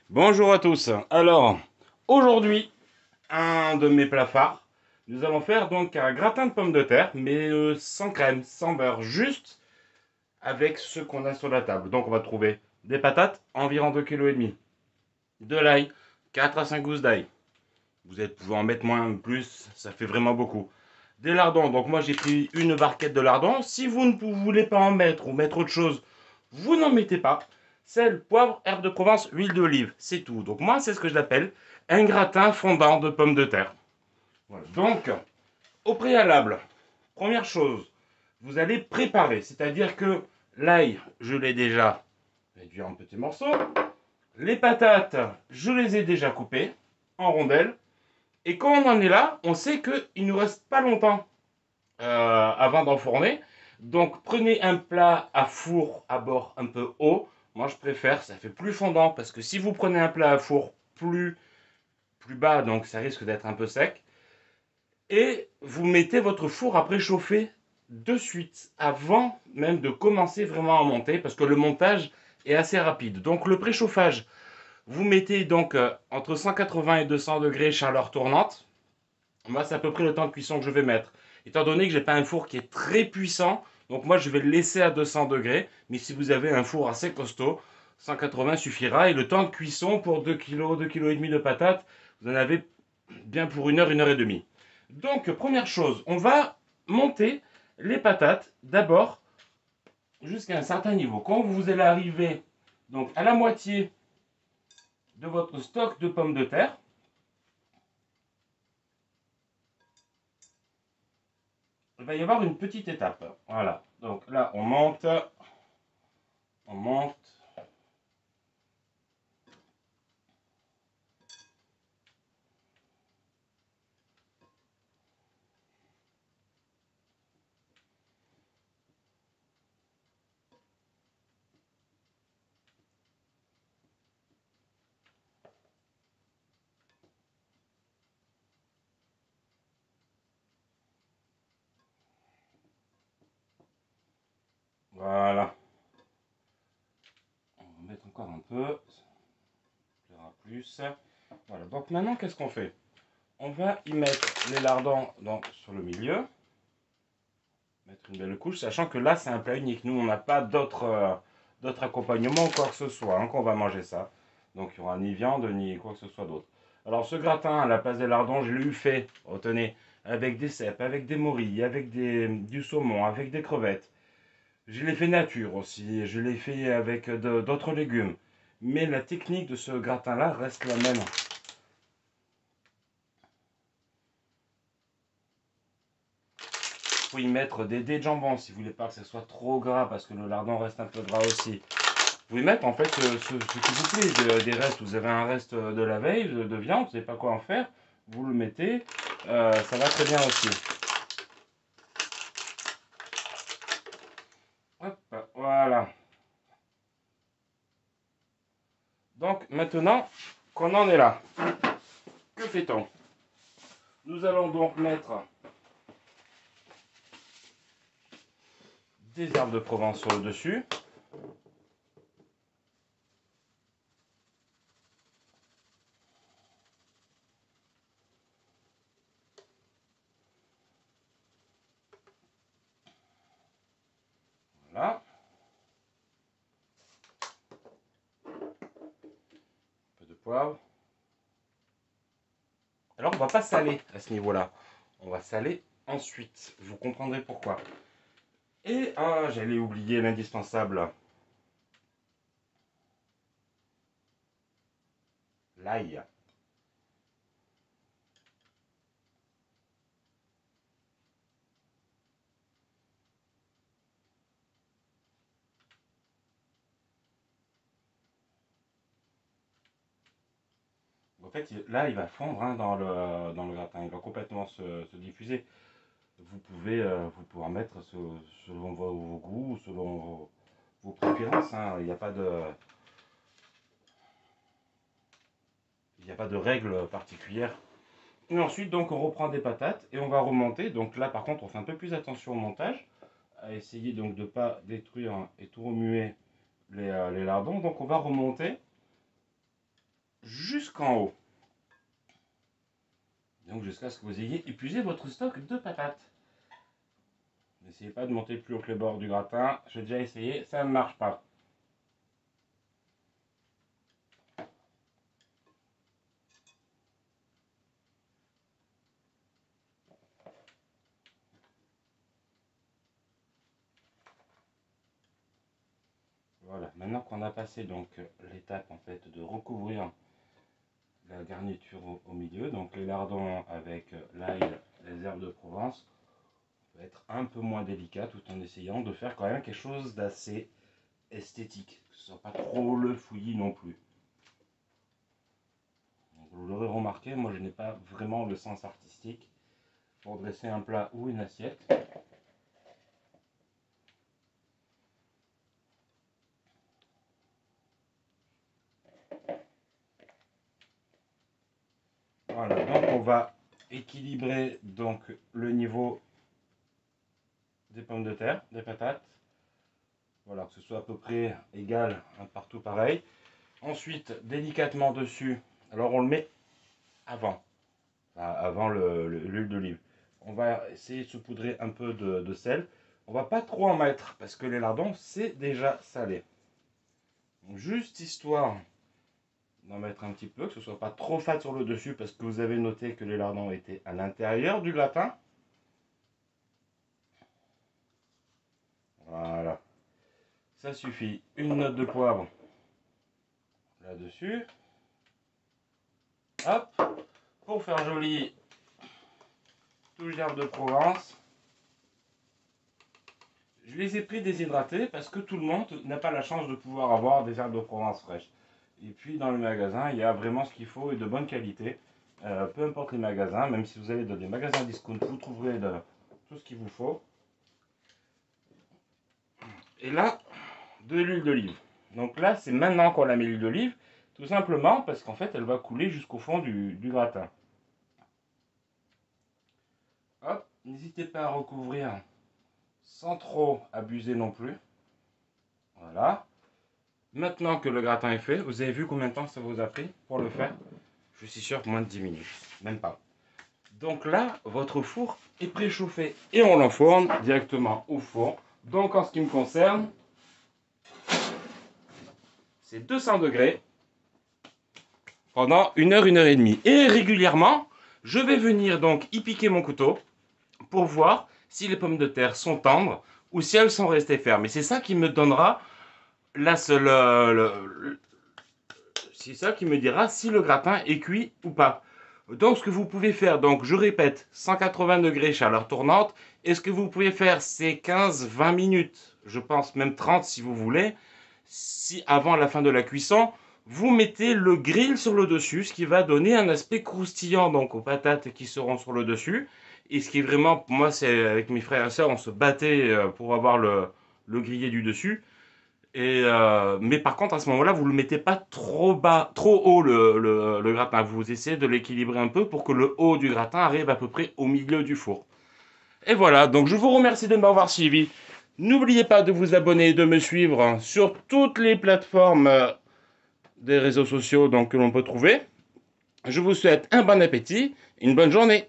Bonjour à tous. Alors, aujourd'hui, un de mes plats phares, nous allons faire donc un gratin de pommes de terre, mais sans crème, sans beurre, juste avec ce qu'on a sur la table. Donc, on va trouver des patates, environ 2,5 kg, de l'ail, 4 à 5 gousses d'ail. Pouvez en mettre moins ou plus, ça fait vraiment beaucoup. Des lardons, donc moi j'ai pris une barquette de lardons. Si vous ne voulez pas en mettre ou mettre autre chose, vous n'en mettez pas. Sel, poivre, herbe de Provence, huile d'olive, c'est tout. Donc moi c'est ce que je l'appelle un gratin fondant de pommes de terre. Voilà. Donc, au préalable, première chose, vous allez préparer, c'est-à-dire que l'ail, je l'ai déjà réduit en petits morceaux. Les patates, je les ai déjà coupées en rondelles. Et quand on en est là, on sait qu'il ne nous reste pas longtemps avant d'enfourner. Donc prenez un plat à four à bord un peu haut. Moi je préfère, ça fait plus fondant parce que si vous prenez un plat à four plus bas, donc ça risque d'être un peu sec. Et vous mettez votre four à préchauffer de suite, avant même de commencer vraiment à monter, parce que le montage est assez rapide. Donc le préchauffage, vous mettez donc entre 180 et 200 degrés chaleur tournante. Moi, c'est à peu près le temps de cuisson que je vais mettre. Étant donné que j'ai pas un four qui est très puissant, donc moi je vais le laisser à 200 degrés. Mais si vous avez un four assez costaud, 180 suffira. Et le temps de cuisson pour 2 kg, 2,5 kg de patates, vous en avez bien pour une heure et demie. Donc, première chose, on va monter les patates d'abord jusqu'à un certain niveau. Quand vous allez arriver donc à la moitié de votre stock de pommes de terre, il va y avoir une petite étape. Voilà. Donc là, on monte. Voilà. On va mettre encore un peu. Ça plaira plus. Voilà. Donc maintenant, qu'est-ce qu'on fait? On va y mettre les lardons donc, sur le milieu. Mettre une belle couche, sachant que là, c'est un plat unique. Nous, on n'a pas d'autres accompagnements ou quoi que ce soit hein, quand on va manger ça. Donc, il n'y aura ni viande, ni quoi que ce soit d'autre. Alors, ce gratin, à la place des lardons, je l'ai eu fait, retenez, avec des cèpes, avec des morilles, avec du saumon, avec des crevettes. Je l'ai fait nature aussi, je l'ai fait avec d'autres légumes. Mais la technique de ce gratin-là reste la même. Faut y mettre des dés de jambon si vous voulez pas que ce soit trop gras, parce que le lardon reste un peu gras aussi. Vous pouvez mettre en fait ce qui vous plaît, des restes. Vous avez un reste de la veille, de viande, vous ne savez pas quoi en faire, vous le mettez, ça va très bien aussi. Hop, voilà. Donc maintenant qu'on en est là, que fait-on? Nous allons donc mettre des herbes de Provence sur le dessus. Voilà. Un peu de poivre. Alors on ne va pas saler à ce niveau-là. On va saler ensuite. Vous comprendrez pourquoi. Et j'allais oublier l'indispensable, l'ail. En fait, là, il va fondre hein, dans le gratin. Il va complètement se diffuser. Vous pouvez en mettre selon vos goûts, selon vos préférences. Hein. Il n'y a pas de règle particulière. Et ensuite, donc, on reprend des patates et on va remonter. Donc là, par contre, on fait un peu plus attention au montage, à essayer donc de ne pas détruire et tout remuer les lardons. Donc, on va remonter jusqu'en haut. Donc jusqu'à ce que vous ayez épuisé votre stock de patates. N'essayez pas de monter plus haut que les bords du gratin. J'ai déjà essayé, ça ne marche pas. Voilà, maintenant qu'on a passé donc l'étape en fait de recouvrir la garniture au milieu, donc les lardons avec l'ail, les herbes de Provence, va être un peu moins délicat tout en essayant de faire quand même quelque chose d'assez esthétique, que ce soit pas trop le fouillis non plus. Donc, vous l'aurez remarqué, moi je n'ai pas vraiment le sens artistique pour dresser un plat ou une assiette. Voilà, donc on va équilibrer donc le niveau des pommes de terre, des patates. Voilà, que ce soit à peu près égal, partout pareil. Ensuite, délicatement dessus, alors on le met avant, avant l'huile d'olive. On va essayer de saupoudrer un peu de sel. On va pas trop en mettre parce que les lardons, c'est déjà salé. Donc, juste histoire d'en mettre un petit peu, que ce soit pas trop fade sur le dessus parce que vous avez noté que les lardons étaient à l'intérieur du gratin. Voilà. Ça suffit. Une note de poivre là-dessus. Hop. Pour faire joli, touche d'herbe de Provence. Je les ai pris déshydratés parce que tout le monde n'a pas la chance de pouvoir avoir des herbes de Provence fraîches. Et puis dans le magasin, il y a vraiment ce qu'il faut et de bonne qualité. Peu importe les magasins, même si vous allez dans des magasins discount, vous trouverez tout ce qu'il vous faut. Et là, de l'huile d'olive. Donc là, c'est maintenant qu'on a mis l'huile d'olive, tout simplement parce qu'en fait, elle va couler jusqu'au fond du gratin. Hop, n'hésitez pas à recouvrir sans trop abuser non plus. Voilà. Maintenant que le gratin est fait, vous avez vu combien de temps ça vous a pris pour le faire? Je suis sûr, moins de 10 minutes, même pas. Donc là, votre four est préchauffé et on l'enfourne directement au four. Donc en ce qui me concerne, c'est 200 degrés pendant 1 heure, 1 heure et demie. Et régulièrement, je vais venir donc y piquer mon couteau pour voir si les pommes de terre sont tendres ou si elles sont restées fermes. Et c'est ça qui me donnera c'est ça qui me dira si le gratin est cuit ou pas. Donc ce que vous pouvez faire, donc je répète, 180 degrés chaleur tournante, et ce que vous pouvez faire c'est 15-20 minutes, je pense même 30 si vous voulez, si avant la fin de la cuisson, vous mettez le grill sur le dessus, ce qui va donner un aspect croustillant donc aux patates qui seront sur le dessus. Et ce qui est vraiment, pour moi c'est avec mes frères et sœurs, on se battait pour avoir le grillé du dessus. Mais par contre, à ce moment-là, vous ne le mettez pas trop bas, trop haut le gratin. Vous essayez de l'équilibrer un peu pour que le haut du gratin arrive à peu près au milieu du four. Et voilà, donc je vous remercie de m'avoir suivi. N'oubliez pas de vous abonner et de me suivre sur toutes les plateformes des réseaux sociaux donc, que l'on peut trouver. Je vous souhaite un bon appétit et une bonne journée.